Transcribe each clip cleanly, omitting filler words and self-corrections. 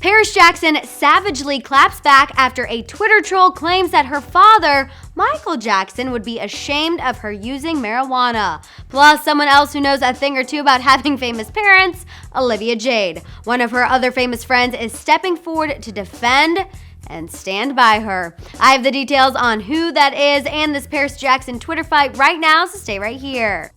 Paris Jackson savagely claps back after a Twitter troll claims that her father, Michael Jackson, would be ashamed of her using marijuana. Plus, someone else who knows a thing or two about having famous parents, Olivia Jade. One of her other famous friends is stepping forward to defend and stand by her. I have the details on who that is and this Paris Jackson Twitter fight right now, so stay right here.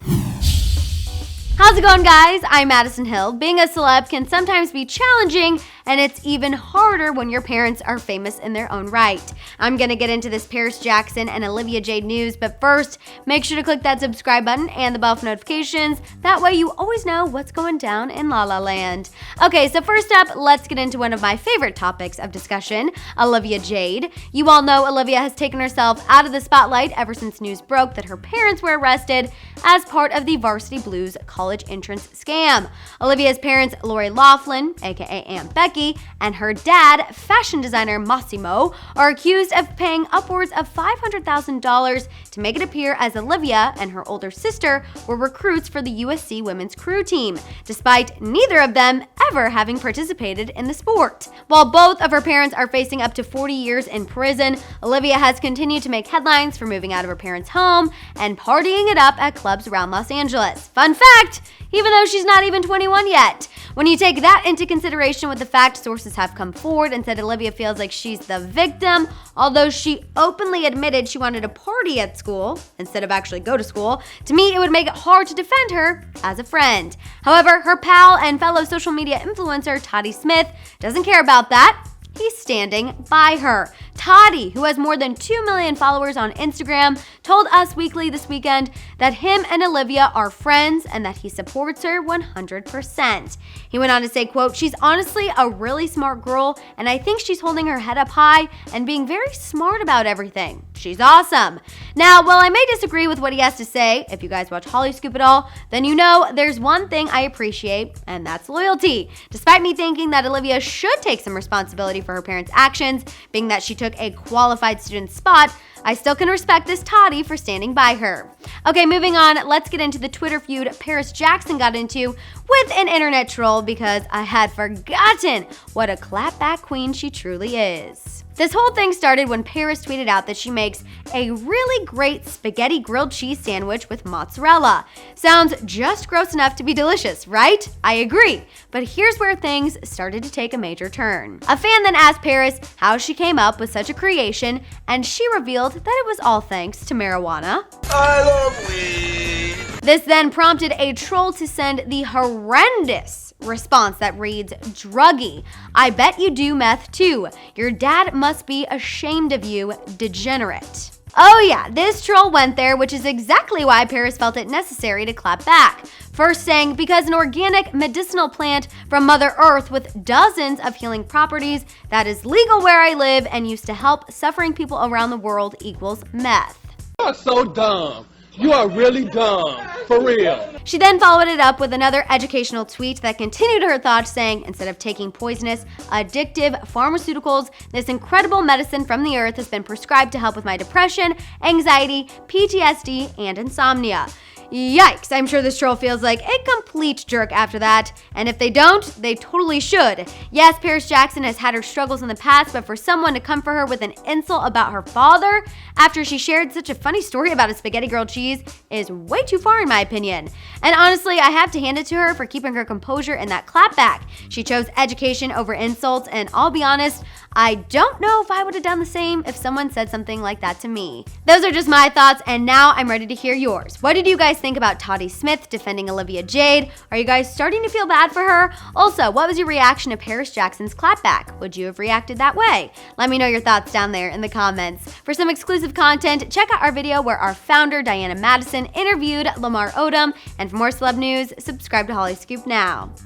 How's it going, guys? I'm Madison Hill. Being a celeb can sometimes be challenging, and it's even harder when your parents are famous in their own right. I'm gonna get into this Paris Jackson and Olivia Jade news, but first, make sure to click that subscribe button and the bell for notifications. That way you always know what's going down in La La Land. Okay, so first up, let's get into one of my favorite topics of discussion, Olivia Jade. You all know Olivia has taken herself out of the spotlight ever since news broke that her parents were arrested as part of the Varsity Blues college entrance scam. Olivia's parents, Lori Loughlin, aka Aunt Becky, and her dad, fashion designer Massimo, are accused of paying upwards of $500,000 to make it appear as Olivia and her older sister were recruits for the USC women's crew team, despite neither of them ever having participated in the sport. While both of her parents are facing up to 40 years in prison, Olivia has continued to make headlines for moving out of her parents' home and partying it up at clubs around Los Angeles. Fun fact, even though she's not even 21 yet. When you take that into consideration with the fact sources have come forward and said Olivia feels like she's the victim, although she openly admitted she wanted to party at school instead of actually go to school, to me it would make it hard to defend her as a friend. However, her pal and fellow social media influencer Toddy Smith doesn't care about that. He's standing by her. Toddy, who has more than 2 million followers on Instagram, told Us Weekly this weekend that him and Olivia are friends and that he supports her 100%. He went on to say, quote, "She's honestly a really smart girl, and I think she's holding her head up high and being very smart about everything. She's awesome." Now, while I may disagree with what he has to say, if you guys watch Hollyscoop at all, then you know there's one thing I appreciate, and that's loyalty. Despite me thinking that Olivia should take some responsibility for her parents' actions, being that she took a qualified student's spot, I still can respect this Toddy for standing by her. Okay, moving on, let's get into the Twitter feud Paris Jackson got into with an internet troll because I had forgotten what a clapback queen she truly is. This whole thing started when Paris tweeted out that she makes a really great spaghetti grilled cheese sandwich with mozzarella. Sounds just gross enough to be delicious, right? I agree. But here's where things started to take a major turn. A fan then asked Paris how she came up with such a creation, and she revealed that it was all thanks to marijuana. I love weed. This then prompted a troll to send the horrendous response that reads, "Druggy, I bet you do meth too. Your dad must be ashamed of you, degenerate." Oh yeah, this troll went there, which is exactly why Paris felt it necessary to clap back. First saying, because an organic medicinal plant from Mother Earth with dozens of healing properties that is legal where I live and used to help suffering people around the world equals meth. You are so dumb. You are really dumb, for real. She then followed it up with another educational tweet that continued her thoughts, saying instead of taking poisonous, addictive pharmaceuticals, this incredible medicine from the earth has been prescribed to help with my depression, anxiety, PTSD, and insomnia. Yikes, I'm sure this troll feels like a complete jerk after that, and if they don't, they totally should. Yes, Paris Jackson has had her struggles in the past, but for someone to come for her with an insult about her father after she shared such a funny story about a spaghetti grilled cheese is way too far in my opinion. And honestly, I have to hand it to her for keeping her composure in that clapback. She chose education over insults, and I'll be honest, I don't know if I would have done the same if someone said something like that to me. Those are just my thoughts, and now I'm ready to hear yours. What did you guys think about Toddy Smith defending Olivia Jade? Are you guys starting to feel bad for her? Also, what was your reaction to Paris Jackson's clapback? Would you have reacted that way? Let me know your thoughts down there in the comments. For some exclusive content, check out our video where our founder, Diana Madison, interviewed Lamar Odom. And for more celeb news, subscribe to Hollyscoop now.